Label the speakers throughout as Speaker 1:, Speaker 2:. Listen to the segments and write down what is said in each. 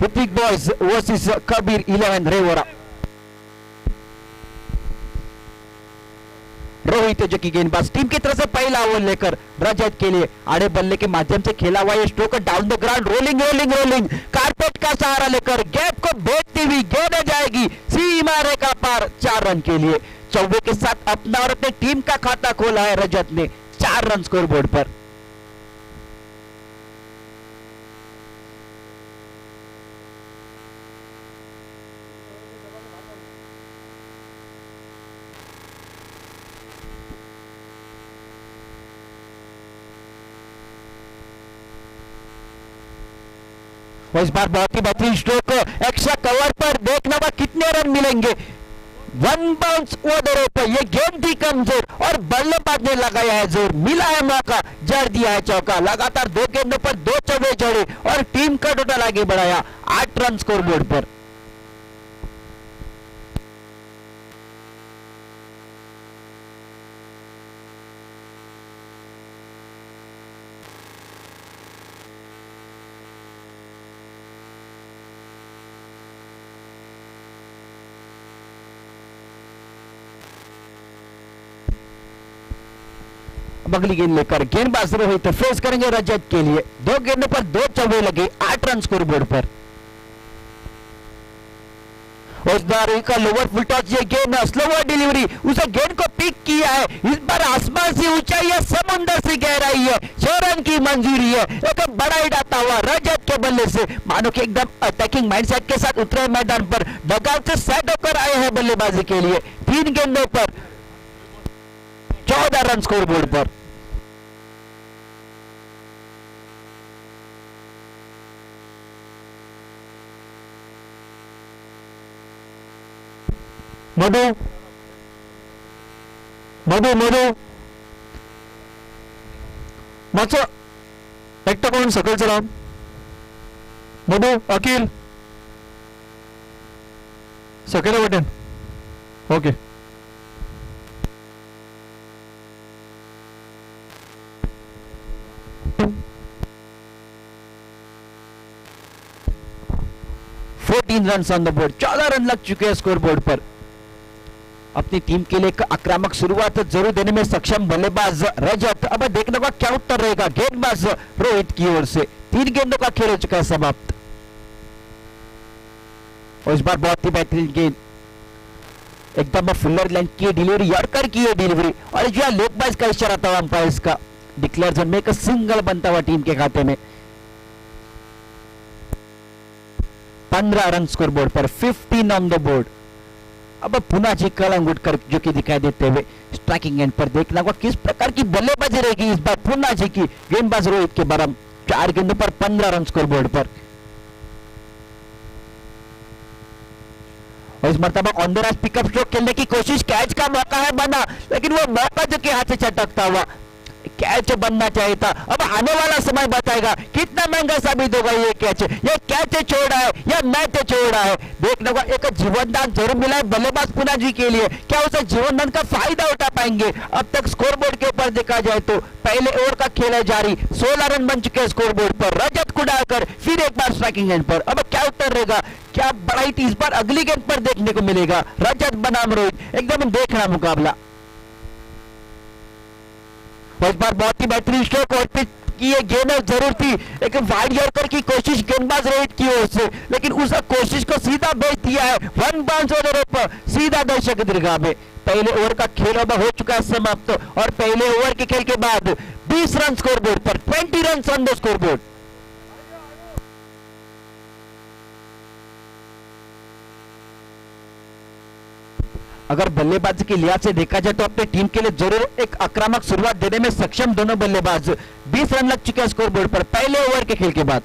Speaker 1: Hrithik boys versus Kabir 11 रेवरा। Rohit जो की गेंदबाज टीम की तरफ से पहला ओवर लेकर रजत के लिए आड़े बल्ले के माध्यम से खेला हुआ ये stroke down the ground, rolling rolling rolling, carpet का सहारा लेकर गैप को भेजती हुई गेंद जाएगी सीमा रेखा पार 4 रन के लिए। 24 के साथ अपना और अपने टीम का खाता खोला है रजत ने 4 रन स्कोर बोर्ड पर। इस बार बहुत ही बेहतरीन स्ट्रोक एक्स्ट्रा कवर पर, देखना होगा कितने रन मिलेंगे। 1 बाउंस ओवर पर ये गेंद थी कमजोर और बल्लेबाज ने लगाया है जोर, मिला है मौका, जड़ दिया है चौका। लगातार 2 गेंदों पर 2 चौके जड़े और टीम का टोटल आगे बढ़ाया 8 रन स्कोर बोर्ड पर। अगली गेंद लेकर गेंदबाज रोहित फेस करेंगे रजत के लिए। 2 गेंदों पर 2 चौके लगे, 8 रन स्कोर बोर्ड पर। का लोअर फुल टॉस, ये गेंद स्लोवर डिलीवरी, उसे गेंद को पिक किया है। इस बार आसमान से ऊंचाई है, समुद्र से गहराई है, 6 रन की मंजूरी है। एक बड़ा हिट आता हुआ रजत के बल्ले से, मानो कि एकदम अटैकिंग माइंडसेट के साथ उतरे मैदान पर, डगआउट से सेट होकर आए हैं बल्लेबाजी के लिए। 3 गेंदों पर 14 रन स्कोर बोर्ड पर। मधु मधु मधु मागचा एकटा कोण सकलचं राम, मधु अखिल सकेला button okay. Run on the board, 14 run लग चुके हैं स्कोर बोर्ड पर। अपनी टीम के लिए एक आक्रामक शुरुआत जरूर देने में सक्षम बल्लेबाज रजत। अब देखने का क्या उत्तर रहेगा गेंदबाज रोहित की ओर से। 3 गेंदों का खेल हो चुका है समाप्त और इस बार बहुत ही बेहतरीन गेंद, एकदम फुलर लाइन की डिलीवरी, यॉर्कर की है डिलीवरी और जो लेग बाइज का इशारा था अंपायर का, डिक्लेयर जोन में एक सिंगल बनता हुआ टीम के खाते में। 15 रन स्कोर बोर्ड पर, 15 ऑन द बोर्ड। अब पुनः जी कलंग उठकर जो कि दिखाई देते हुए स्ट्राइकिंग एंड पर देखना होगा किस प्रकार की बल्लेबाजी रहेगी इस बार पुनः जी की। गेंदबाज रोहित के बरम, 4 गेंदों पर 15 रन स्कोर बोर्ड पर। और इस मरतबा on the right pickup stroke खेलने की कोशिश, कैच का मौका है बना, लेकिन वो मौका जो कि हाथ से छटकता हुआ, कैच बनना चाहिए था। अब आने वाला समय बताएगा कितना महंगा साबित होगा ये कैच। ये कैच छोड़ा है या मैच छोड़ा है, देखने का एक जीवनदान जरूर मिला है बल्लेबाज पुना जी के लिए। क्या उसे जीवनदान का फायदा उठा पाएंगे? अब तक स्कोर बोर्ड के ऊपर देखा जाए तो पहले ओवर का खेल है जारी, 16 रन बन चुके हैं स्कोर बोर्ड पर। रजत को डालकर फिर एक बार स्ट्राइकिंग एंड पर। अब क्या उत्तर रहेगा, क्या बड़ाई इस बार अगली गेंद पर देखने को मिलेगा? रजत बनाम रोहित, एकदम देखना मुकाबला। इस बार बहुत ही बेहतरीन स्ट्रोक और पिच की ये गेंद जरूर थी, एक वाइड यॉर्कर की कोशिश गेंदबाज रोहित की ओर से, लेकिन उस कोशिश को सीधा भेज दिया है 1 बाउंस ओवर पर, सीधा दर्शक दीर्घा में। पहले ओवर का खेल अब हो चुका है समाप्त और पहले ओवर के खेल के बाद 20 रन स्कोर बोर्ड पर, 20 run on the score board. अगर बल्लेबाजी के लिहाज से देखा जाए तो अपनी टीम के लिए जरूर एक आक्रामक शुरुआत देने में सक्षम दोनों बल्लेबाज। 20 रन लग चुके हैं स्कोर बोर्ड पर पहले ओवर के खेल के बाद।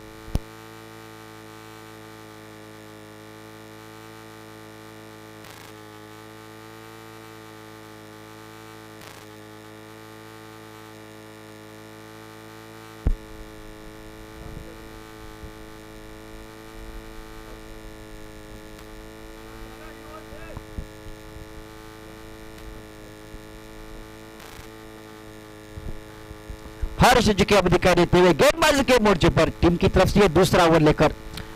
Speaker 1: हर्ष जी के अब दिखाई देते हुए गेंदबाजी के मोर्चे पर टीम की तरफ से दूसरा ओवर लेकर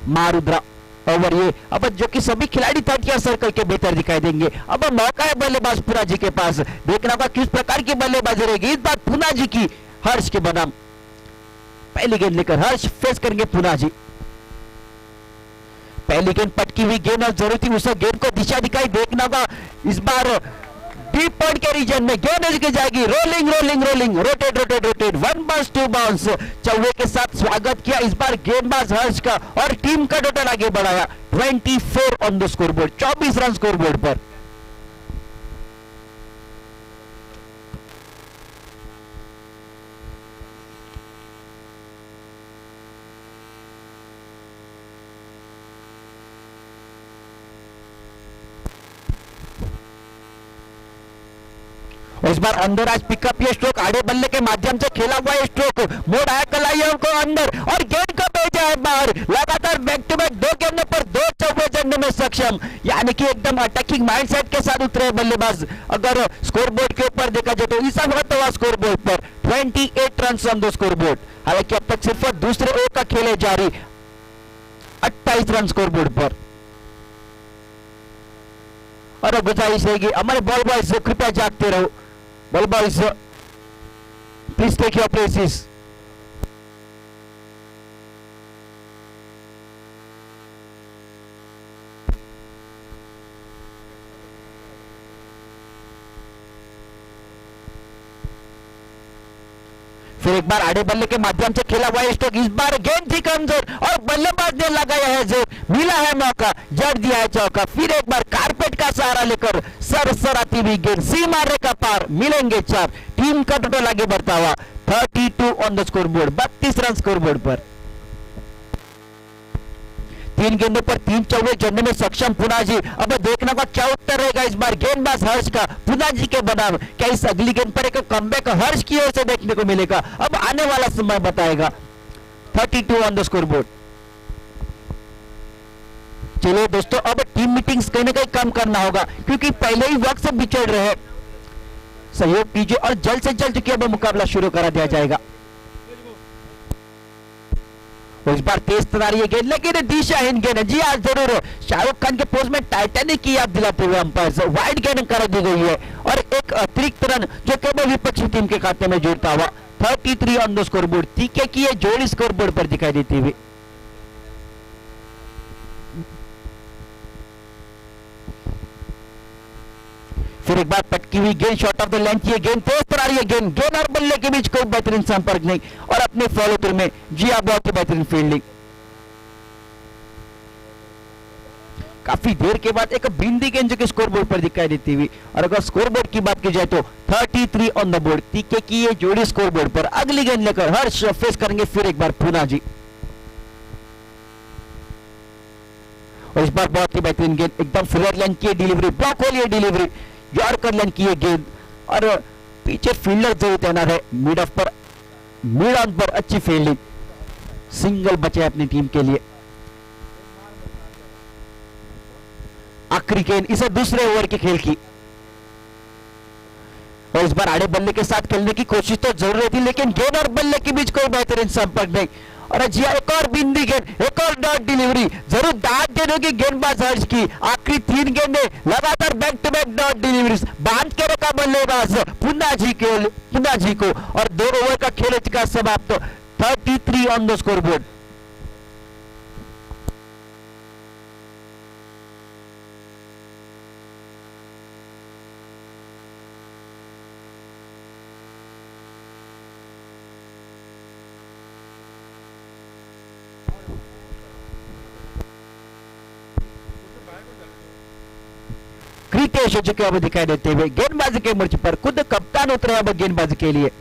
Speaker 1: मारुद्रा ओवर ये अब जो कि सभी खिलाड़ी 30 सर्कल के बेहतर दिखाई देंगे। अब मौका है बल्लेबाज पूना जी के पास, देखना होगा किस प्रकार की बल्लेबाजी रहेगी इस बार पूना जी की। हर्ष के बनाम पहली गेंद लेकर हर्ष फेस करेंगे पूना जी। पहली गेंद पटकी हुई गेंद और जरूरत थी उस गेंद को दिशा दिखाई, देखना होगा इस बार डीप पॉइंट के रीजन में गेंद लेके जाएगी। Rolling rolling rolling rotate rotate rotate 1 bounce 2 bounce चौवे के साथ स्वागत किया इस बार गेंदबाज हर्ष का और टीम का टोटल आगे बढ़ाया 24 on the scoreboard, 24 run scoreboard पर। इस बार अंदर आज पिकअप ये स्ट्रोक आड़े बल्ले के माध्यम से खेला हुआ ये स्ट्रोक मोड़ आया कलाइयों को अंदर और गेंद को भेजा है बाहर। लगातार बैक टू बैक 2 गेंदों पर 2 चौके जड़ने में सक्षम, यानी कि एकदम अटैकिंग माइंडसेट के साथ उतरे बल्लेबाज। अगर स्कोरबोर्ड के ऊपर देखा जाए तो ईसा होता हुआ स्कोरबोर्ड पर 28 रन ऑन द स्कोरबोर्ड। हालांकि अब तक सिर्फ दूसरे ओवर का खेल है जारी, 28 रन स्कोरबोर्ड पर। और गुजारिश रहेगी हमारे बॉल बॉयज कृपया जागते रहो, ball boys please take your places। फिर एक बार आड़े बल्ले के माध्यम से खेला हुआ स्ट्रोक, इस बार गेंद थी कमजोर और बल्लेबाज ने लगाया है जोर, मिला है मौका, जड़ दिया है चौका। फिर एक बार कारपेट का सहारा लेकर सरसराती हुई गेंद सी मारने का पार, मिलेंगे 4। टीम का टोटल आगे बढ़ता हुआ 32 on the scoreboard, 32 run scoreboard पर। 3 गेंदों पर 3 चौके जड़ने में सक्षम पूना जी। अब देखना का क्या उत्तर रहेगा इस बार गेंदबाज हर्ष का पूना जी के बनाम। क्या इस अगली गेंद पर एक कमबैक हर्ष की ओर से देखने को मिलेगा, अब आने वाला समय बताएगा। 32 ऑन द स्कोरबोर्ड। चलिए दोस्तों अब टीम मीटिंग्स कहीं ना कहीं कम करना होगा क्योंकि पहले ही वक्त से बिछड़ रहे, सहयोग कीजिए और जल्द से जल्द अब मुकाबला शुरू करा दिया जाएगा। इस बार तेज तरार ये गेंद लेकिन दिशाहीन गेंद है। जी हाँ जरूर, शाहरुख खान के पोस्ट में टाइटैनिक की याद दिलाते हुए अंपायर वाइड गेंद कर दी गई है और एक अतिरिक्त रन जो केवल विपक्षी टीम के खाते में जुड़ता हुआ 33 ऑन द स्कोरबोर्ड। तीखे की ये जोड़ी स्कोरबोर्ड पर दिखाई देती हुई। फिर एक बार पटकी हुई गेंद शॉर्ट ऑफ द लेंथ, ये गेंद तेज तरार ये गेंद और बल्ले के बीच कोई बेहतरीन संपर्क नहीं और अपने फॉलो थ्रू में जी हाँ बहुत ही बेहतरीन फील्डिंग। काफी देर के बाद एक बिंदी गेंद जो कि स्कोरबोर्ड पर दिखाई देती हुई। और अगर स्कोरबोर्ड की बात की जाए तो 33 ऑन द बोर्ड। तीखे की ये जोड़ी स्कोरबोर्ड पर। अगली गेंद लेकर हर्ष फेस करेंगे फिर एक बार पूना जी। और इस बार बहुत ही बेहतरीन गेंद, एकदम फुलर लेंथ की delivery, block whole delivery, yorker length की ये गेंद और पीछे फील्डर जरूर तैनात है। मिड ऑफ पर, मिड ऑन पर अच्छी फील्डिंग, सिंगल बचे अपनी टीम के लिए। आखिरी गेंद इसे दूसरे ओवर के खेल की। और इस बार आड़े बल्ले के साथ खेलने की कोशिश तो जरूर थी लेकिन गेंद और बल्ले के बीच कोई बेहतरीन संपर्क नहीं। और जी एक और बिंदी गेंद, एक और डॉट डिलीवरी, जरूर दाद देने की गेंदबाज हर्ष की। आखिरी 3 गेंदें लगातार back to back dot deliveries, बांध के रखा बल्लेबाज पूना जी को और 2 ओवर का खेल का समाप्त 33 ऑन द स्कोरबोर्ड। क्रिकेश हो चुके अब दिखाई देते हुए गेंदबाजी के मंच पर खुद कप्तान उतरे अब गेंदबाजी के लिए।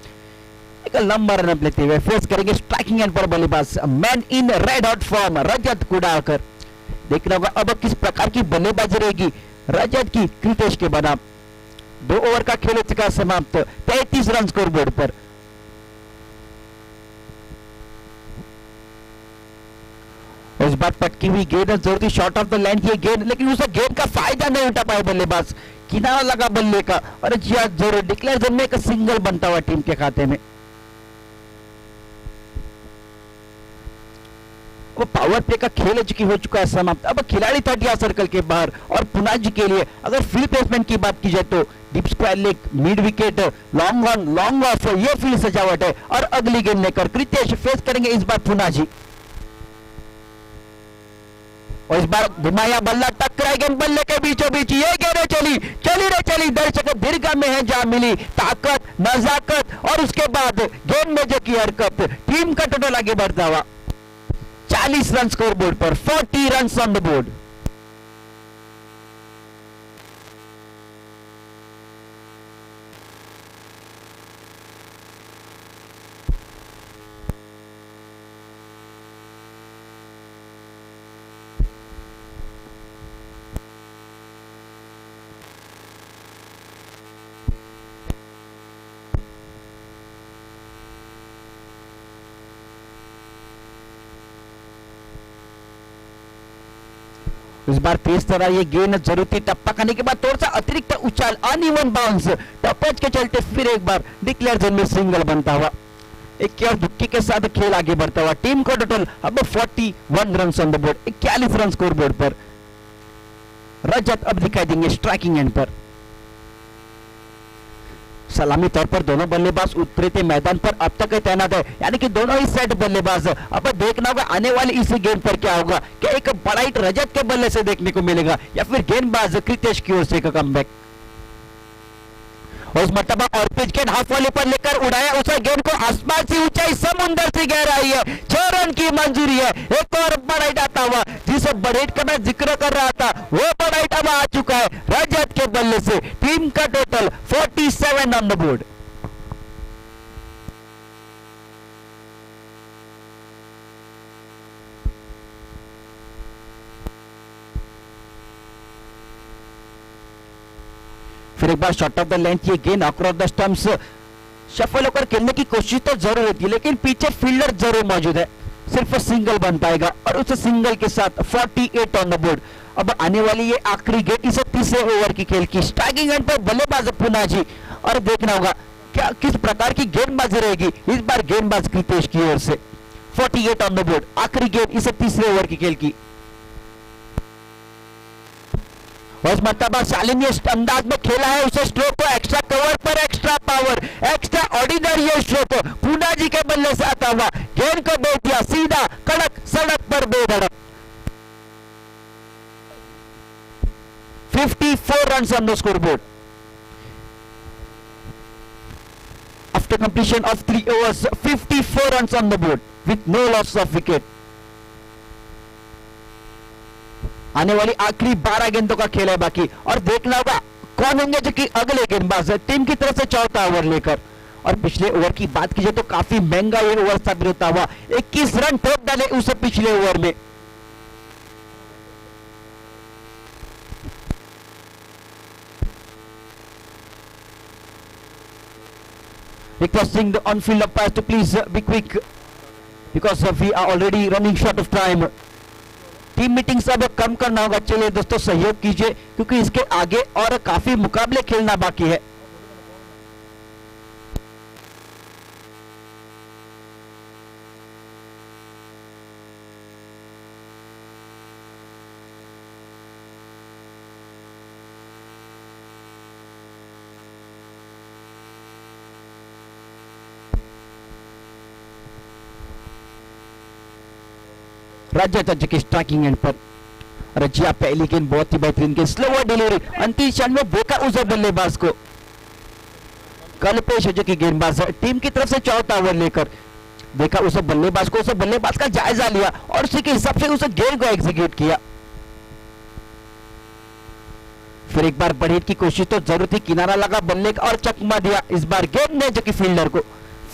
Speaker 1: एक लंबा रन लेते हुए फेस करेंगे स्ट्राइकिंग एंड पर बल्लेबाज man in red hot form Rajat Kudakar. देखना होगा अब किस प्रकार की बल्लेबाजी रहेगी रजत की क्रिकेश के बनाम। 2 ओवर का खेल चुका समाप्त 33 रन स्कोरबोर्ड पर। इस बार पटकी हुई गेंद जरूरत शॉर्ट ऑफ द लाइन की गेंद लेकिन उसे गेंद का फायदा नहीं उठा पाए बल्लेबाज, किनारा लगा बल्ले का और जरूर डिक्लेयर जोन में एक सिंगल बनता हुआ टीम के खाते में। वो पावर प्ले का खेल है जो कि हो चुका है समाप्त। अब खिलाड़ी था इंडिया सर्कल के बाहर और पुनाजी के लिए अगर फील्ड प्लेसमेंट की बात की जाए तो deep square leg, mid wicket, long on, long off, ये फील्ड सजावट है। और अगली गेंद लेकर कृतेश फेस करेंगे इस बार पुनाजी। और इस बार घुमाया बल्ला, टकराई गेंद बल्ले के बीचों बीच, ये गेंद चली चली रे चली, दर्शक दीर्घा में है जहां मिली ताकत, नजाकत और उसके बाद गेंद में जो की हरकत। टीम का टोटल आगे बढ़ता हुआ 40 रन स्कोर बोर्ड पर, 40 रन ऑन द बोर्ड। इस बार तेज तरह ये गेंद जरूरती टप्पा खाने के बाद थोड़ा सा अतिरिक्त उछाल, अनइवन बाउंस, टपच के चलते फिर एक बार डिक्लेयर जोन में सिंगल बनता हुआ। एक और दुक्की के साथ खेल आगे बढ़ता हुआ। टीम का टोटल अब 41 run on the board, 41 run score board पर। रजत अब दिखाई देंगे स्ट्राइकिंग एंड पर। सलामी तौर पर दोनों बल्लेबाज उतरे थे मैदान पर, अब तक तैनात है, यानी कि दोनों ही सेट बल्लेबाज। अब देखना होगा आने वाली इस गेंद पर क्या होगा, क्या एक बड़ा हिट रजत के बल्ले से देखने को मिलेगा या फिर गेंदबाज कृतेश की ओर से का कमबैक। और उस मरतबा और पिच गेंद हाफ वाले पर लेकर उड़ाया उस गेंद को, आसमान से ऊंचाई, समुंदर से गहराई है, 6 रन की मंजूरी है। एक और बड़ा हिट आता हुआ, जिस बड़े हिट का मैं जिक्र कर रहा था वो बड़ा हिट अब आ चुका है रजत के बल्ले से। टीम का टोटल 47 ऑन द बोर्ड। फिर एक बार शॉट ऑफ द लेंथ, ये गेंद अक्रॉस द स्टंप्स शफल होकर खेलने की कोशिश तो जरूर होती है, लेकिन पीछे फील्डर जरूर मौजूद है, सिर्फ सिंगल बन पाएगा। और उस सिंगल के साथ 48 ऑन द बोर्ड। अब आने वाली ये आखिरी गेंद इस तीसरे ओवर की खेल की, स्ट्राइकिंग एंड पर बल्लेबाज पुनाजी। और देखना होगा क्या किस प्रकार की गेंदबाजी रहेगी इस बार गेंदबाज कृतेश की ओर से। 48 ऑन द बोर्ड, आखिरी गेंद इस तीसरे ओवर की खेल की। उस मरतबा शालिनी अंदाज में खेला है उसे स्ट्रोक को, एक्स्ट्रा कवर पर extra power, extra ordinary stroke Punaji के बल्ले से आता हुआ, गेंद को दे दिया सीधा कड़क सड़क पर बेधड़क। 54 runs on the scoreboard after completion of 3 overs. 54 runs on the board with no loss of wicket. आने वाली आखिरी 12 गेंदों का खेल है बाकी, और देखना होगा कौन होंगे जो कि अगले गेंदबाज टीम की तरफ से चौथा ओवर लेकर। और पिछले ओवर की बात कीजिए तो काफी महंगा ये ओवर साबित होता हुआ, 21 रन ठोक डाले उस पिछले ओवर में। Requesting the on-field umpires to please be quick because we are already running short of time. Team meetings अब कम करना होगा। चलिए दोस्तों सहयोग कीजिए क्योंकि इसके आगे और काफी मुकाबले खेलना बाकी है। रजत की स्ट्राइकिंग एंड पर, रजिया पहली गेंद बहुत ही बेहतरीन गेंद, स्लोवर डिलीवरी, अंतिम क्षण में देखा उस बल्लेबाज को। कल्पेश जो की गेंदबाज टीम की तरफ से चौथा ओवर लेकर देखा उस बल्लेबाज को, उस बल्लेबाज का जायजा लिया और उसी के हिसाब से उस गेंद को एग्जीक्यूट किया। फिर एक बार बढ़ेट की कोशिश तो जरूर थी, किनारा लगा बल्ले का और चकमा दिया। इस बार गेंद ने जो कि फील्डर को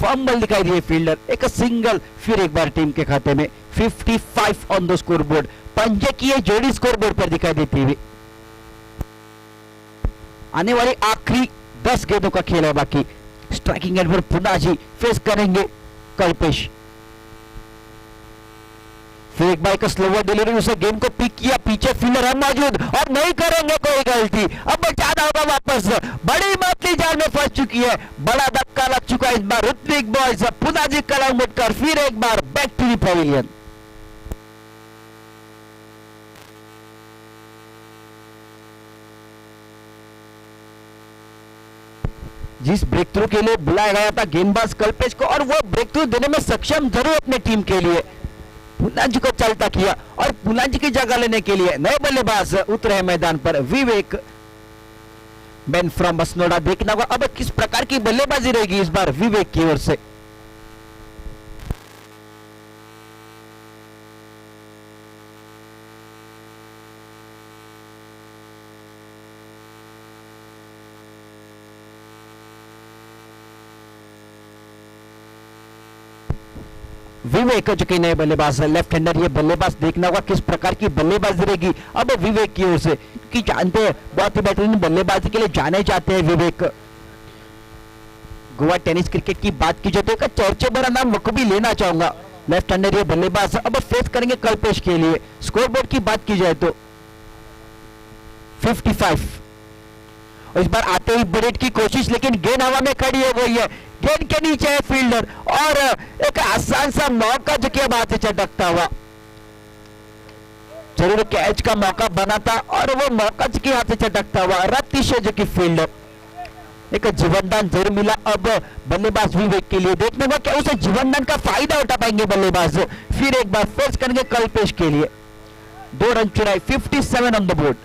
Speaker 1: फंबल दिखाई दिए, फील्डर एक सिंगल फिर एक बार टीम के खाते में। 55 ऑन द स्कोर बोर्ड, पंजे की ये जोड़ी स्कोर बोर्ड पर दिखाई देती हुई। आने वाली आखिरी 10 गेंदों का खेल है बाकी। स्ट्राइकिंग एंड पर पुनाजी फेस करेंगे कल्पेश। फिर एक बार एक स्लोवर डिलीवरी, उसे गेंद को पिक किया, पीछे फील्डर है मौजूद और नहीं करेंगे कोई गलती। अब जाना होगा वापस, बड़ी मछली जाल में फंस चुकी है, बड़ा धक्का लग चुका है इस बार ऋत्विक बॉयज। पुनाजी कलाम उठकर फिर एक बार बैक टू द पवेलियन। जिस ब्रेक थ्रू के लिए बुलाया गया था गेंदबाज कल्पेश को, और वो ब्रेक थ्रू देने में सक्षम जरूर अपने टीम के लिए। पुनाजी को चलता किया और पुनाजी की जगह लेने के लिए नए बल्लेबाज उतरे मैदान पर विवेक बेन फ्रॉम बसनोडा। देखना होगा अब किस प्रकार की बल्लेबाजी रहेगी इस बार विवेक की ओर से। विवेक जो कि नए बल्लेबाज है, लेफ्ट हैंडर ये बल्लेबाज। देखना होगा किस प्रकार की बल्लेबाजी रहेगी अब विवेक की ओर से, क्योंकि जानते हैं बहुत ही बेहतरीन बल्लेबाजी के लिए जाने जाते हैं विवेक। गोवा टेनिस क्रिकेट की बात की जाए तो चर्चे भरा नाम मुझको भी लेना चाहूंगा। लेफ्ट हैंडर ये बल्लेबाज अब फेस करेंगे कल्पेश के लिए। स्कोर बोर्ड की बात की जाए तो 55, और इस बार आते ही ब्रेक की कोशिश, लेकिन गेंद हवा में खड़ी हो गई है। गेंद के नीचे है फील्डर, और एक आसान सा मौका जो कि अब हाथ से चटकता हुआ। जरूर कैच का मौका बना था और वो मौका जो कि हाथ से चटकता हुआ रतीश जो कि फील्डर। एक जीवनदान जरूर मिला अब बल्लेबाज विवेक के लिए। देखने को क्या उसे जीवनदान का फायदा उठा पाएंगे बल्लेबाज। फिर एक बार फेस करेंगे कल्पेश के लिए। 2 रन चुराए, 57 ऑन द बोर्ड।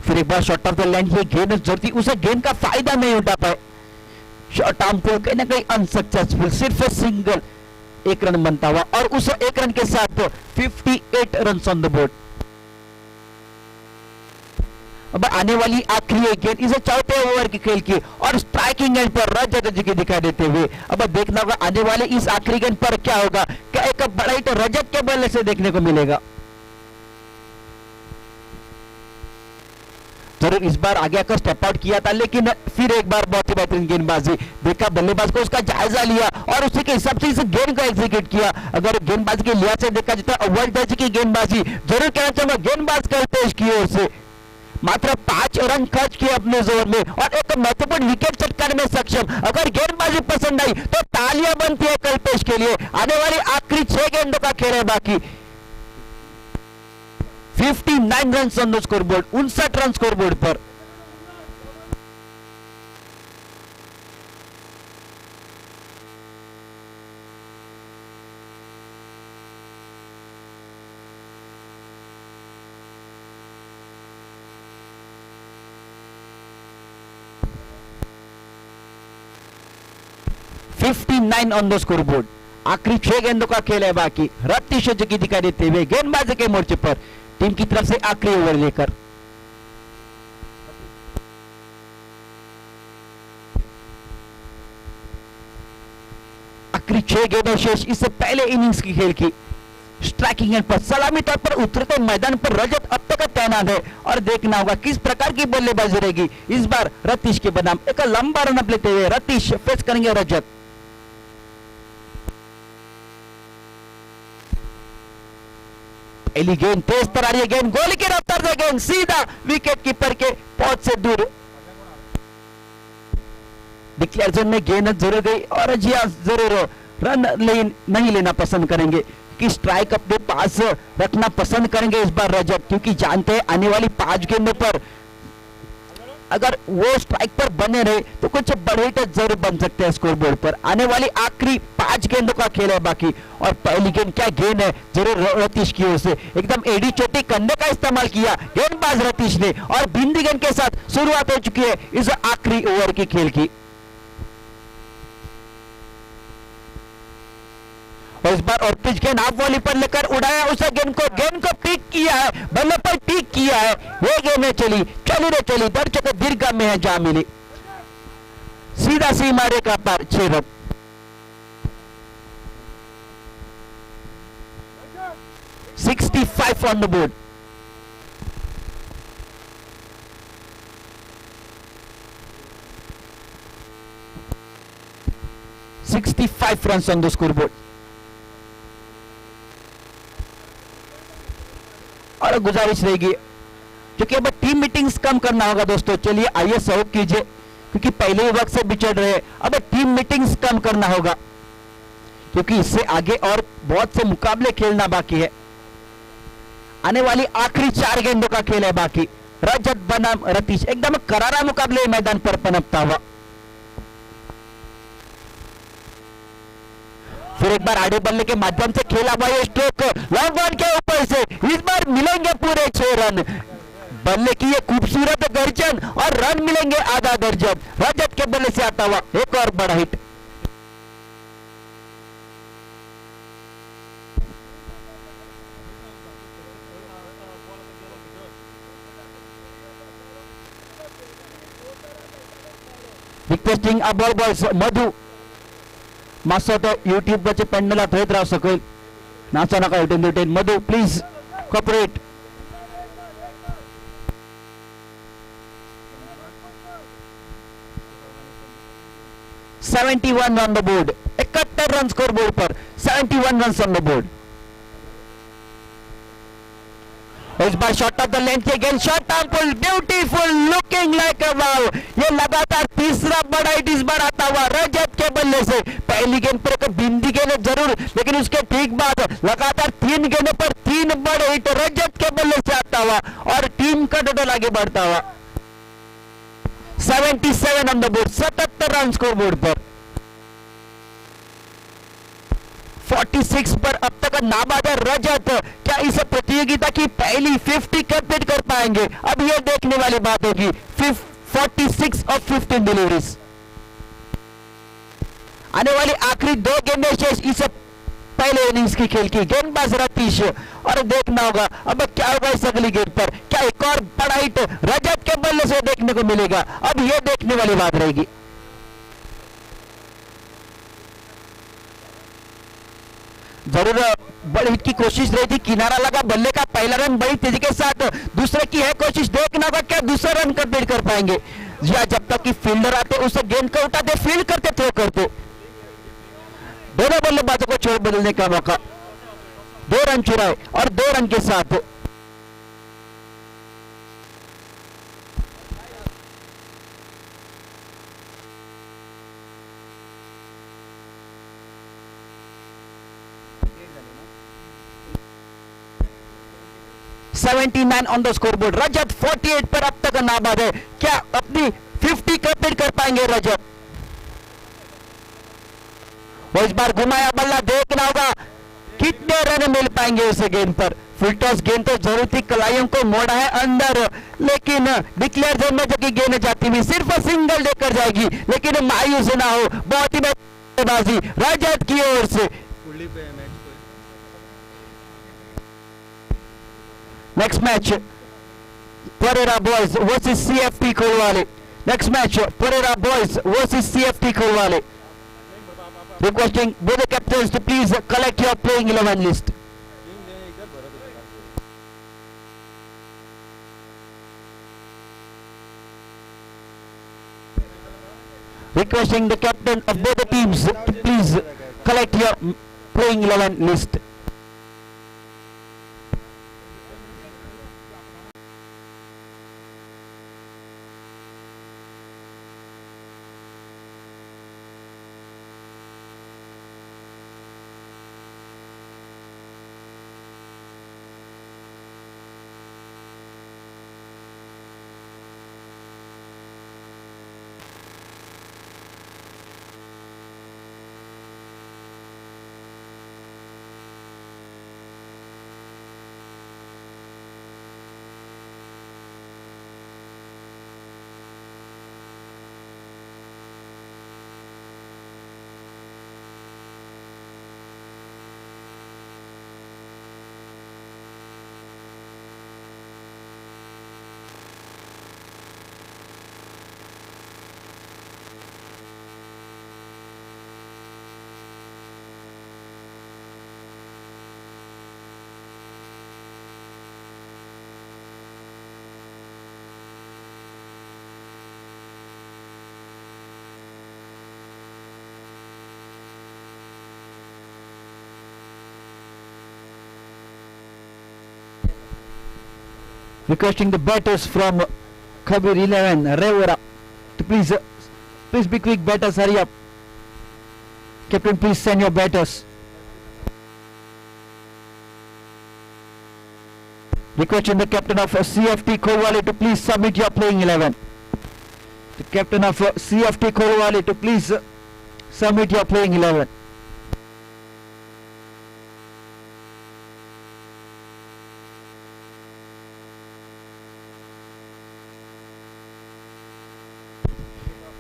Speaker 1: फिर एक बार शॉर्ट ऑफ द लैंड, ये गेंद जरूरत, उसे गेंद का फायदा नहीं उठा पाए। शॉर्ट आर्म पुल कहीं ना कहीं अनसक्सेसफुल, सिर्फ सिंगल, 1 रन बनता हुआ, और उस 1 रन के साथ 58 रन ऑन द बोर्ड। अब आने वाली आखिरी गेंद इसे चौथे ओवर की खेल की, और स्ट्राइकिंग एंड पर रजत जी की दिखाई देते हुए। अब देखना होगा आने वाले इस आखिरी गेंद पर क्या होगा, क्या एक बड़ा हिट रजत के बल्ले से देखने को मिलेगा। जरूर इस बार आगे आकर स्टेप आउट किया था, लेकिन फिर एक बार बहुत ही बेहतरीन गेंदबाजी। देखा बल्लेबाज को, उसका जायजा लिया और उसी के हिसाब से इस गेंद को एग्जीक्यूट किया। अगर गेंदबाजी के लिहाज से देखा जाता है वर्ल्ड दर्जे की गेंदबाजी। जरूर कहना चाहूंगा गेंदबाज कल्पेश की ओर से मात्र 5 रन खर्च किए अपने जोर में, और एक महत्वपूर्ण विकेट चटकाने में सक्षम। अगर गेंदबाजी पसंद आई तो तालियां बनती है कल्पेश के लिए। आने वाली आखिरी 6 गेंदों का खेल है बाकी। 59 run on the scoreboard, 59 run scoreboard पर। On the scoreboard. आखिरी 6 गेंदों का खेल है बाकी। रतीश की दिखाई देते हुए गेंदबाजी के मोर्चे पर टीम की तरफ से आखिरी ओवर लेकर। आखिरी 6 गेंदों शेष इससे पहले इनिंग्स की खेल की। स्ट्राइकिंग एंड पर सलामी तौर पर उतरते मैदान पर रजत अब तक तैनात है, और देखना होगा किस प्रकार की बल्लेबाजी रहेगी इस बार रतीश के बनाम। एक लंबा रनअप लेते हुए रतीश फेस करेंगे रजत। पहली गेंद तेज तर आ रही है, गेंद गोली की रफ्तार से गेंद सीधा विकेट कीपर के पहुंच से दूर। डिक्लेयर जोन में गेंद जरूर गई, और जी हाँ जरूर रन नहीं लेना पसंद करेंगे कि स्ट्राइक अपने पास रखना पसंद करेंगे इस बार रजत, क्योंकि जानते हैं आने वाली 5 गेंदों पर अगर वो स्ट्राइक पर बने रहे तो कुछ बड़े हिट जरूर बन सकते हैं स्कोर बोर्ड पर। आने वाली आखिरी 5 गेंदों का खेल है बाकी, और पहली गेंद क्या गेंद है जरूर रतीश की ओर से। एकदम एडी चोटी कंधे का इस्तेमाल किया गेंदबाज रतीश ने, और बिंदी गेंद के साथ शुरुआत हो चुकी है इस आखिरी ओवर की खेल की। और इस बार ऑर्टिज गेंद हाफ वॉली पर लेकर उड़ाया उस गेंद को पिक किया है, बल्ले पर पिक किया है। ये गेंद चली रे चली, दर्शक दीर्घ में है जा मिली, सीधा सीमा रेखा पर 6 run. $65 on the board. $65 runs on the scoreboard. और गुजारिश रहेगी क्योंकि अब टीम मीटिंग्स कम करना होगा दोस्तों। चलिए आइए सहयोग कीजिए, क्योंकि पहले ही वक्त से बिछड़ रहे हैं, अब टीम मीटिंग्स कम करना होगा, क्योंकि इससे आगे और बहुत से मुकाबले खेलना बाकी है। आने वाली आखिरी 4 गेंदों का खेल है बाकी। रजत बनाम रतीश, एकदम करारा मुकाबले मैदान पर पनपता हुआ। फिर एक बार आड़े बल्ले के माध्यम से खेला हुआ ये स्ट्रोक लॉन्ग ऑन के ऊपर से, इस बार मिलेंगे पूरे 6 रन। बल्ले की ये खूबसूरत गर्जन और रन मिलेंगे आधा दर्जन। रजत के बल्ले से आता हुआ एक और बड़ा hit. Requesting a ball boys Madhu master तो यूट्यूब वरचे पेंडला थोयत राव सकल नाचा नका उठून Madhu please cooperate. $71 on the board, 71 run score board पर, 71 रन ऑन द बोर्ड। इस बार shot off the length again, shot on pull, beautiful, looking like a wow. ये लगातार तीसरा बड़ा हिट इस बार आता हुआ रजत के बल्ले से। पहली गेंद पर एक बिंदी गेंद जरूर, लेकिन उसके ठीक बाद लगातार 3 गेंदों पर 3 बड़े हिट रजत के बल्ले से आता हुआ और टीम का टोटल आगे बढ़ता हुआ। 77 on the board, 77 run score board पर। 46 पर अब तक नाबाद है रजत। क्या इस प्रतियोगिता की पहली 50 कंप्लीट कर पाएंगे? अब यह देखने वाली बात होगी। 46 ऑफ 15 डिलीवरीज। आने वाली आखिरी 2 गेंदें शेष इस पहले इनिंग्स की खेल की। गेंदबाज रतीश, और देखना होगा अब क्या होगा इस अगली गेंद पर। क्या एक और बड़ा हिट रजत के बल्ले से देखने को मिलेगा? अब यह देखने वाली बात रहेगी। जरूर बड़े हिट की कोशिश रही थी, किनारा लगा बल्ले का, पहला रन बड़ी तेजी के साथ, दूसरे की है कोशिश, देखना होगा क्या दूसरा रन कंप्लीट कर पाएंगे या जब तक कि फील्डर आते उसे गेंद को उठाते, फील्ड करते, थ्रो करते। दोनों बल्लेबाजों को छोड़ बदलने का मौका। 2 रन चुराए और 2 रन के साथ $79 ऑन द स्कोरबोर्ड। रजत 48 पर अब तक नाबाद है। क्या अपनी 50 कंप्लीट कर पाएंगे रजत? और इस बार घुमाया बल्ला, देखना होगा कितने रन मिल पाएंगे उस गेंद पर। फुल टॉस गेंद तो जरूर थी, कलाइयों को मोड़ा है अंदर, लेकिन डिक्लेयर जोन में जो कि गेंद जाती हुई सिर्फ सिंगल लेकर जाएगी, लेकिन मायूस ना हो, बहुत ही बेहतरीन रजत की ओर से। Next match Perera boys versus CFT कोलवाले। Next match Perera boys versus CFT कोलवाले। Requesting both the captains to please collect your playing 11 list. Requesting the captain of both the teams to please collect your playing 11 list. Requesting the batters from Kabir 11 Revora to please be quick, batters, hurry up. Captain, please send your batters. Requesting the captain of CFT Kolwale to please submit your playing 11. The captain of CFT Kolwale to please submit your playing 11.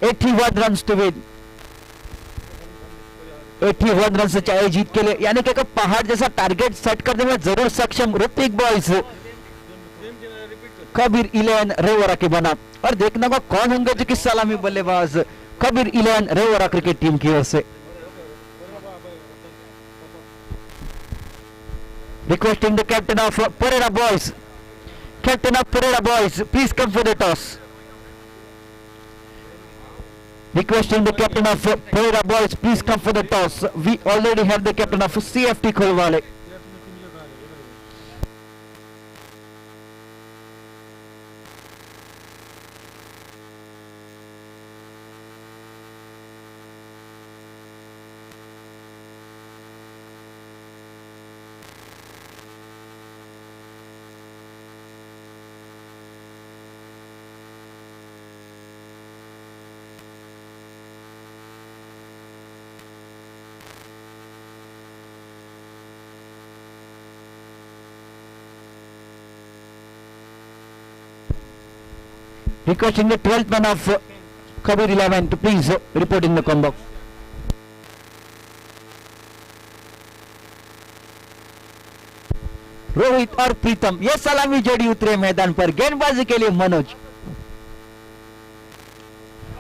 Speaker 1: (81 runs to win. 81 run से चाहे जीत के लिए, यानी कि एक पहाड़ जैसा target set करने में जरूर सक्षम ऋतिक बॉयज कबीर 11 रेवरा के बना। और देखना को कौन होंगे जो कि सलामी बल्लेबाज कबीर 11 रेवरा क्रिकेट टीम की ओर से। Requesting the captain of Pereira boys, captain of Pereira boys please come for the toss. Requesting the captain of Pereira boys, please come for the toss. We already have the captain of CFT Kolwale. Requesting the 12th man of Kabir 11 to please report in the combo. Rohit और प्रीतम ये सलामी जोड़ी उतरे मैदान पर गेंदबाजी के लिए मनोज।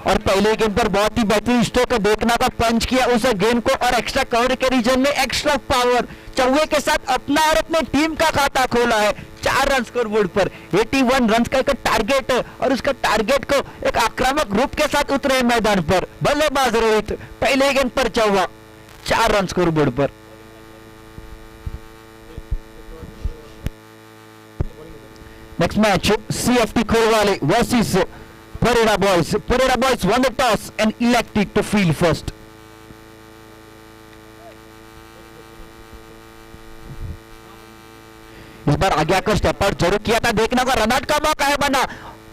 Speaker 1: और पहले गेंद पर बहुत ही बेहतरीन स्ट्रोक देखना का पंच किया उस गेंद को और एक्स्ट्रा कवर के रीजन में एक्स्ट्रा पावर चौके के साथ अपना और अपने टीम का खाता खोला है। 4 रन स्कोर बोर्ड पर 81 रन का एक टारगेट है और उसका टारगेट को एक आक्रामक रूप के साथ उतरे मैदान पर बल्लेबाज रोहित। पहले गेंद पर चौवा, 4 रन स्कोर बोर्ड पर। Next match CFT Kolwale versus Pereira boys. Pereira boys won the toss and elected to field first. इस बार आगे आकर स्टेप आउट जरूर किया था। देखना का रनआउट का मौका है बना,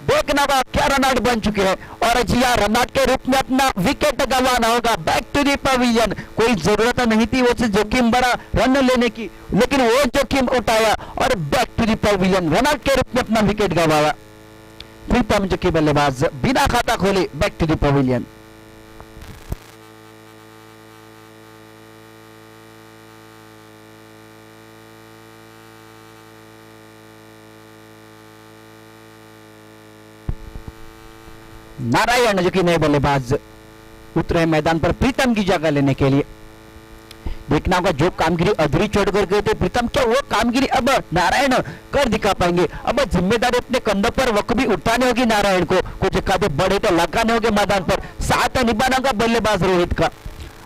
Speaker 1: देखना का क्या रनआउट बन चुके हैं और जी हाँ रनआउट के रूप में अपना विकेट गंवाना होगा। बैक टू दी पवेलियन, कोई जरूरत नहीं थी वो जोखिम बड़ा रन लेने की, लेकिन वो जोखिम उठाया और back to the pavilion run out के रूप में अपना विकेट गंवाया। प्रीतम जो कि बल्लेबाज बिना खाता खोले back to the pavilion. Narayan जो कि नए बल्लेबाज उतरे मैदान पर प्रीतम की जगह लेने के लिए। देखना होगा जो कामगिरी अधूरी छोड़ कर गए थे प्रीतम, क्या वो कामगिरी अब नारायण कर दिखा पाएंगे? अब जिम्मेदारी अपने कंधों पर वक़्त उठानी होगी नारायण को, कुछ एकाधे बड़े तो लगाने होंगे मैदान पर, साथ निभाना होगा बल्लेबाज रोहित का।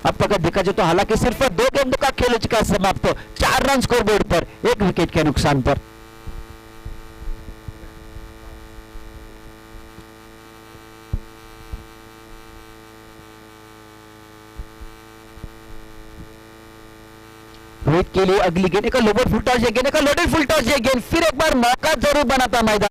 Speaker 1: अब तक देखा जाए तो हालांकि सिर्फ 2 गेंद का खेल हो चुका है समाप्त, 4 रन स्कोर बोर्ड पर 1 विकेट के नुकसान पर। रोहित के लिए अगली गेंद का लोबर फुल टॉस, गेंद का लोडेड फुल टॉस, गेंद फिर एक बार मौका जरूर बनाता मैदान।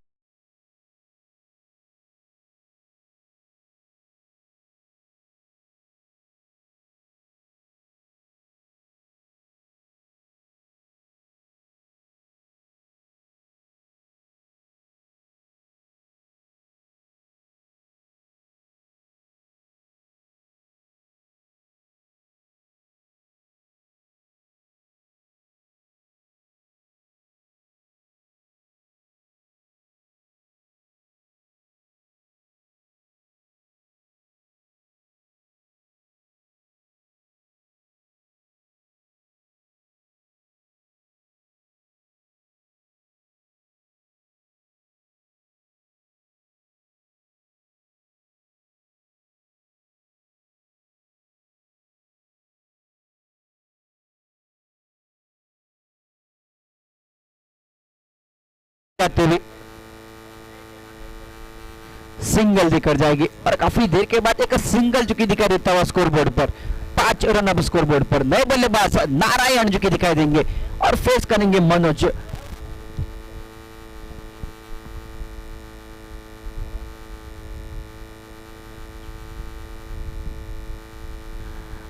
Speaker 1: सिंगल दिखर जाएगी और काफी देर के बाद एक सिंगल जो कि दिखाई देता हुआ स्कोर बोर्ड पर 5 रन अब स्कोर बोर्ड पर। नए बल्लेबाज नारायण जो कि दिखाई देंगे और फेस करेंगे मनोज।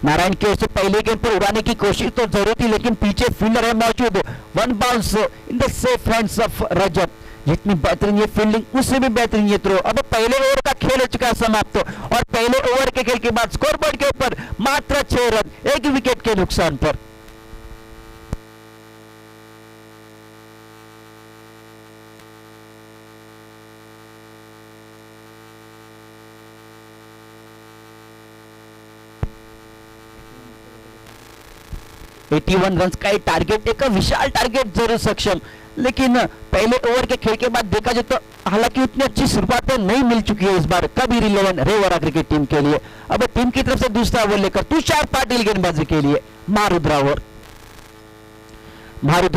Speaker 1: नारायण की ओर से पहले गेंद पर उड़ाने की कोशिश तो जरूर थी, लेकिन पीछे फील्डर है मौजूद। One bounce in the safe hands of Rajat. जितनी बेहतरीन ये फील्डिंग उससे भी बेहतरीन ये थ्रो। अब पहले ओवर का खेल हो चुका है समाप्त, और पहले ओवर के खेल के बाद स्कोरबोर्ड के ऊपर मात्र 6 रन, 1 विकेट के नुकसान पर। एटी 81 रन का टारगेट, एक विशाल टारगेट जरूर सक्षम, लेकिन पहले ओवर के खेल के बाद देखा जाए तो हालांकि उतनी अच्छी शुरुआत नहीं मिल चुकी है इस बार कबीर 11 रेवरा क्रिकेट टीम के लिए। अब टीम की तरफ से दूसरा ओवर लेकर तुषार पाटिल गेंदबाजी के लिए। मारुद्रा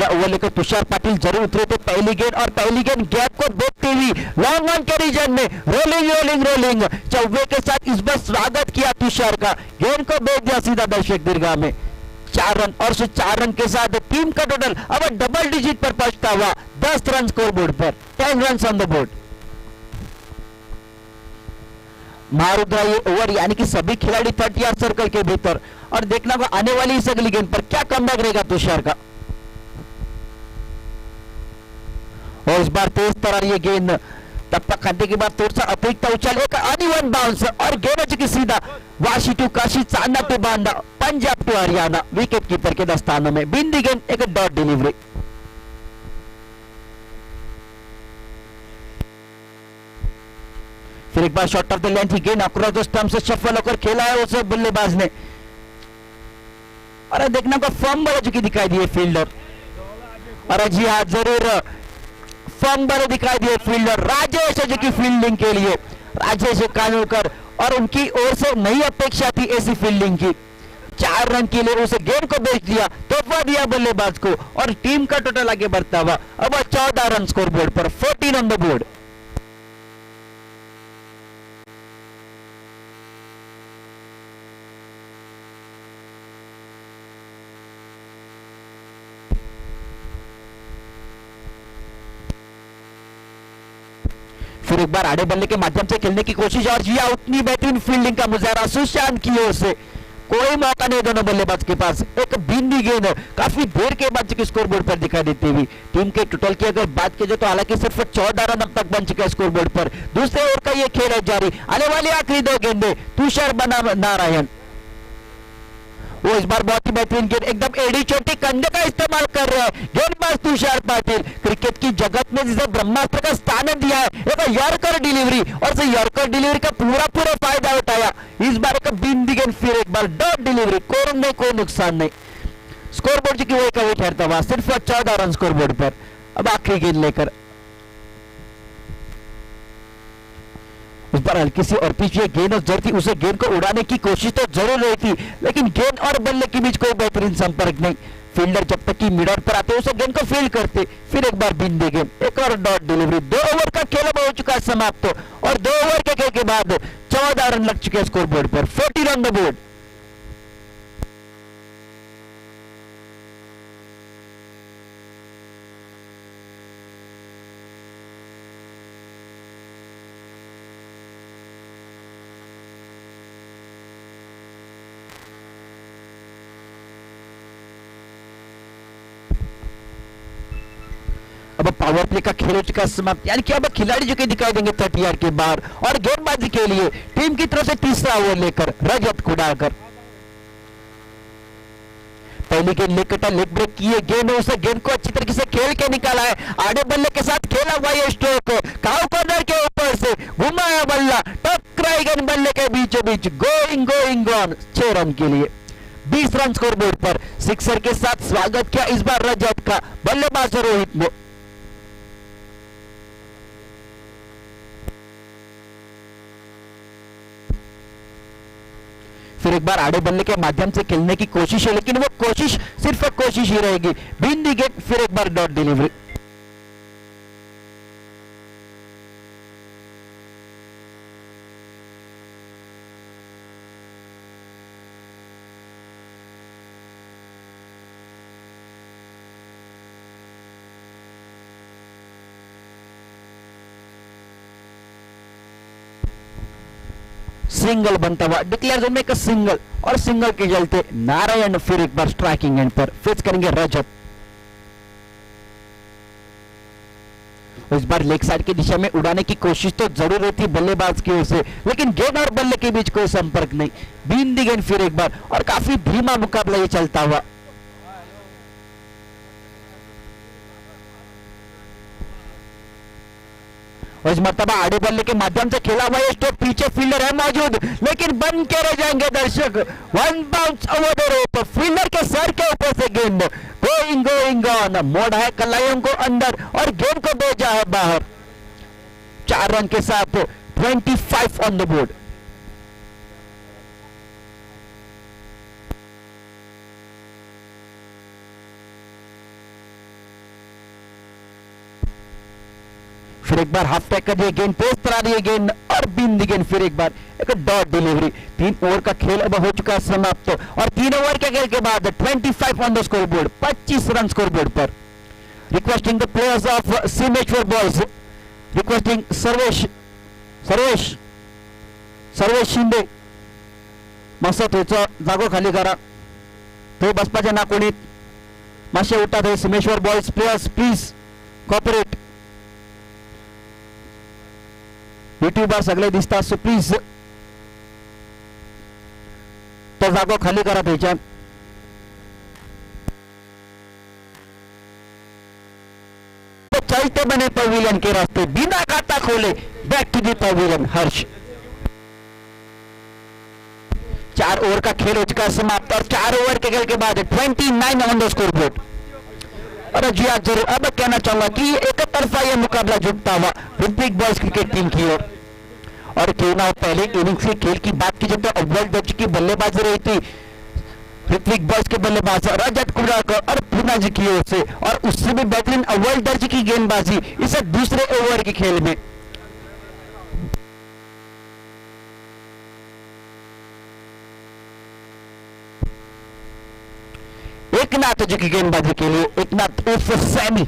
Speaker 1: ओवर लेकर तुषार पाटिल जरूर उतरे थे पहली गेंद, और पहली गेंद गैप को देखते हुए लॉन्ग ऑन के रीजन में रोलिंग चौवे के साथ इस बार स्वागत किया तुषार का, गेंद को भेज दिया सीधा दर्शक दीर्घा में। 4 रन, और 4 रन के साथ टीम का टोटल अब डबल डिजिट पर पहुंचता हुआ 10 रन स्कोर बोर्ड पर, 10 रन ऑन द बोर्ड। मारुद्रा ये ओवर यानी कि सभी खिलाड़ी 30 यार्ड सर्कल के भीतर, और देखना होगा आने वाली इस अगली गेंद पर क्या कमबैक रहेगा तुषार का। और इस बार तेज तरार ये गेंद टप्पा खाने के बाद थोड़ा सा अतिरिक्त उछाल, एक अनइवन बाउंस, और गेंद हो चुकी सीधा Vashi to Kashi, Chanda to Banda, Punjab to Haryana, wicket keeper के दस्तानों में। बिंदी गेंद, एक डॉट डिलीवरी। फिर एक बार शॉट ऑफ द लेंथ की गेंद अक्रॉस द स्टंप से शफल होकर खेला है उसे बल्लेबाज ने, और देखना को फॉर्म बड़ा चुकी दिखाई दी फील्डर, और जी हाँ जरूर फॉर्म बड़े दिखाई दिए फील्डर राजेश जो की फील्डिंग के लिए, राजेश कानूरकर, और उनकी ओर से नहीं अपेक्षा थी ऐसी फील्डिंग की। 4 रन के लिए उसे गेंद को बेच दिया, तोहफा दिया बल्लेबाज को, और टीम का टोटल आगे बढ़ता हुआ अब 14 रन स्कोर बोर्ड पर, 14 ऑन द बोर्ड। फिर एक बार आड़े बल्ले के माध्यम से खेलने की कोशिश, और जिया उतनी बेहतरीन फील्डिंग का मुजाहरा सुशांत की ओर से, कोई मौका नहीं दोनों बल्लेबाज के पास। एक बिंदी गेंद काफी देर के बाद स्कोर बोर्ड पर दिखाई देती हुई। टीम के टोटल की अगर बात की जाए तो हालांकि सिर्फ 14 रन अब तक बन चुके हैं स्कोर बोर्ड पर। दूसरे ओवर का ये खेल है जारी, आने वाली आखिरी 2 गेंदे तुषार बनाम नारायण। वो इस बार बहुत ही बेहतरीन गेंद, एकदम एडी चोटी कंधे का इस्तेमाल कर रहे हैं गेंदबाज तुषार पाटिल। क्रिकेट की जगत में जिसे ब्रह्मास्त्र का स्थान दिया है, एक यॉर्कर डिलीवरी, और से यॉर्कर डिलीवरी का पूरा फायदा उठाया। इस बार एक बिंदी गेंद, फिर एक बार डॉट डिलीवरी, कोई नुकसान नहीं। स्कोर बोर्ड की वही कभी ठहरता हुआ सिर्फ 14 रन स्कोर बोर्ड पर। अब आखिरी गेंद लेकर उस पर हल्की सी और पीछे गेंद और जड़ थी, उसे गेंद को उड़ाने की कोशिश तो जरूर रही थी, लेकिन गेंद और बल्ले के बीच कोई बेहतरीन संपर्क नहीं। फील्डर जब तक कि मिड ऑन पर आते उसे गेंद को फील्ड करते, फिर एक बार बिंदी गेंद, एक और डॉट डिलीवरी। 2 ओवर का खेल हो चुका है समाप्त, और 2 ओवर के खेल के बाद 14 रन लग चुके हैं स्कोर बोर्ड पर, 14 ऑन द बोर्ड। अब पावर प्ले का खेल हो चुका समाप्त, यानी कि अब खिलाड़ी जो कि दिखाई देंगे 30 यार्ड के बाहर, और गेंदबाजी के लिए टीम की तरफ से तीसरा ओवर लेकर रजत खुडाकर। पहली गेंद लेग ब्रेक की है गेंद, उसे गेंद को अच्छी तरीके से खेल के निकाला है, आड़े बल्ले के साथ खेला हुआ ये स्ट्रोक, काउ कॉर्नर के ऊपर से घुमाया बल्ला, टकराई गेंद बल्ले के बीचों बीच, गोइंग ऑन, 6 रन के लिए 20 रन स्कोर बोर्ड पर। सिक्सर के साथ स्वागत किया इस बार रजत का बल्लेबाज रोहित ने। फिर एक बार आड़े बल्ले के माध्यम से खेलने की कोशिश है, लेकिन वो कोशिश सिर्फ कोशिश ही रहेगी। बिंदी गेंद, फिर एक बार डॉट डिलीवरी। सिंगल बनता हुआ डिक्लेयर जोन में एक सिंगल, और सिंगल के चलते नारायण फिर एक बार स्ट्राइकिंग एंड पर फेस करेंगे रजत। इस बार लेग साइड की दिशा में उड़ाने की कोशिश तो जरूर होती बल्लेबाज की ओर से, लेकिन गेंद और बल्ले के बीच कोई संपर्क नहीं। बीन दी गेंद फिर एक बार, और काफी धीमा मुकाबला ये चलता हुआ। और इस मर्तबा आड़े बल्ले के माध्यम से खेला हुआ ये स्ट्रोक, पीछे फील्डर है मौजूद, लेकिन बन के रह जाएंगे दर्शक। One bounce over the rope, fielder के सर के ऊपर से गेंद गोइंग ऑन, मोड़ है कलाइयों को अंदर और गेंद को भेजा है बाहर। 4 रन के साथ 25 ऑन द बोर्ड। फिर एक बार हाफ टैक कर दिए, गेंद तेज तरा रही है गेंद, और बीन दी गेंद फिर एक बार एक डॉट डिलीवरी। 3 ओवर का खेल अब हो चुका है समाप्त, और 3 ओवर के खेल के बाद 25 on the score board, 25 run score board पर। Requesting the players of Simeshwar boys, requesting Sarvesh Shinde मस्त थंयचो जागो खाली करा, थंय बसपाचें ना कोणी, मातशें उठा थंय Simeshwar boys players please cooperate. YouTuber सगळे दिसतात, सो प्लीज तो जागो खाली करा थंयच्यान। तो चलते बने पवेलियन के रास्ते, बिना खाता खोले back to the pavilion. Harsh 4 over का खेल हो चुका है समाप्त, और 4 ओवर के खेल के बाद 29 ऑन द स्कोर बोर्ड। और जी आज जरूर अब कहना चाहूंगा कि एक तरफा यह मुकाबला जुटता हुआ ऋत्विक बॉयज क्रिकेट टीम की ओर। और क्यों ना हो पहले इनिंग्स के खेल की बात की जाए तो अव्वल दर्जे की बल्लेबाजी रही थी ऋत्विक बॉयज के बल्लेबाज रजत कुमराकर और पूना जी की ओर से, और उससे भी बेहतरीन अव्वल दर्जे की गेंदबाजी इस दूसरे ओवर के खेल में। एकनाथ जी की गेंदबाजी के लिए एकनाथ उर्फ सैमी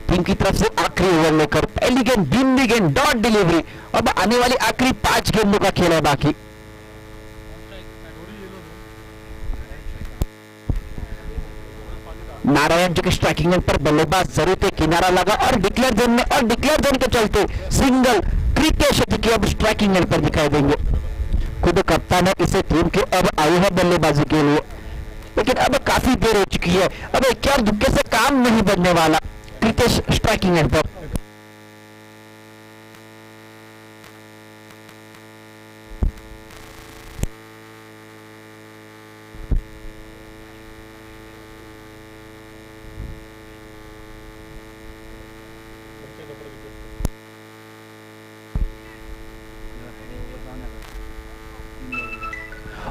Speaker 1: टीम की तरफ से आखिरी ओवर लेकर पहली गेंद बिंदी गेंद डॉट डिलीवरी। अब आने वाली आखिरी 5 गेंदों का खेल है बाकी। नारायण जी के स्ट्राइकिंग एंड पर बल्लेबाज जरूर थे, किनारा लगा और डिक्लेयर जोन में, और डिक्लेयर जोन के चलते सिंगल क्रिकेश जी की अब स्ट्राइकिंग एंड पर दिखाई देंगे। खुद कप्तान है इसे टीम के अब आए हैं बल्लेबाजी के लिए, लेकिन अब काफी देर हो चुकी है, अब एक और धक्के से काम नहीं बनने वाला। क्रिकेश स्ट्राइकिंग एंड पर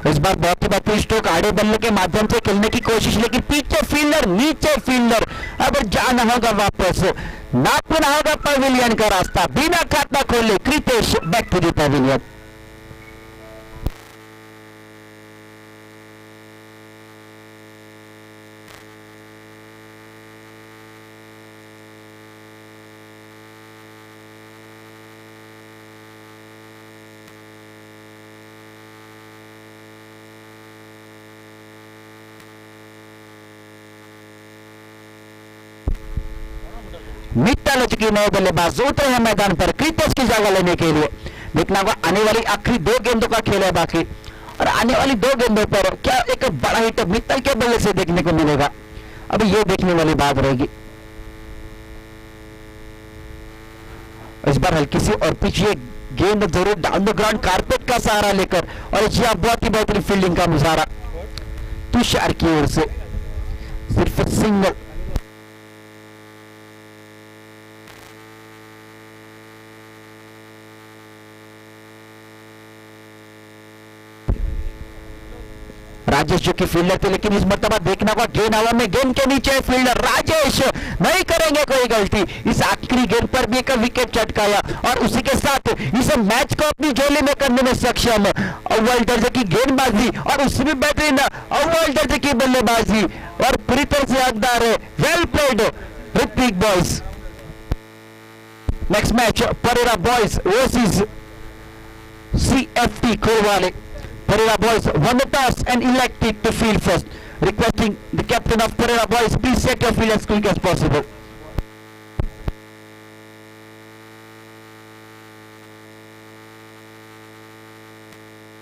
Speaker 1: इस बार बहुत ही बेहतरीन स्ट्रोक आड़े बल्ले के माध्यम से खेलने की कोशिश, लेकिन पीछे फील्डर नीचे फील्डर, अब जाना होगा वापस, नापना होगा पवेलियन का रास्ता, बिना खाता खोले Krikesh back to the pavilion. Mittal की नए बल्लेबाज उतरे हैं मैदान पर क्रिकेश की जगह लेने के लिए। देखना होगा आने वाली आखिरी 2 गेंदों का खेल है बाकी, और आने वाली 2 गेंदों पर क्या एक बड़ा हिट मित्तल के बल्ले से देखने को मिलेगा, अब ये देखने वाली बात रहेगी। इस बार हल्की सी और पीछे गेंद जरूर डाउन द ग्राउंड कारपेट का सहारा लेकर, और इस बहुत ही बेहतरीन फील्डिंग का मुजाहरा तुषार की ओर से, सिर्फ सिंगल। राजेश जो कि फील्डर थे, लेकिन इस मरतबा देखना होगा गेंद हवा में, गेंद के नीचे फील्डर राजेश नहीं करेंगे कोई गलती। इस आखिरी गेंद पर भी एक विकेट चटकाया, और उसी के साथ इस मैच को अपनी झोली में करने में सक्षम। अव्वल दर्जे की गेंदबाजी और उसमें बेहतरीन अव्वल दर्जे की बल्लेबाजी, और पूरी तरह से हकदार है। Well played Ritvik boys. Next match Perera boys versus CFT Kovale. Pereira boys won the toss and elected to field first. Requesting the captain of Pereira boys, please set your field as quick as possible.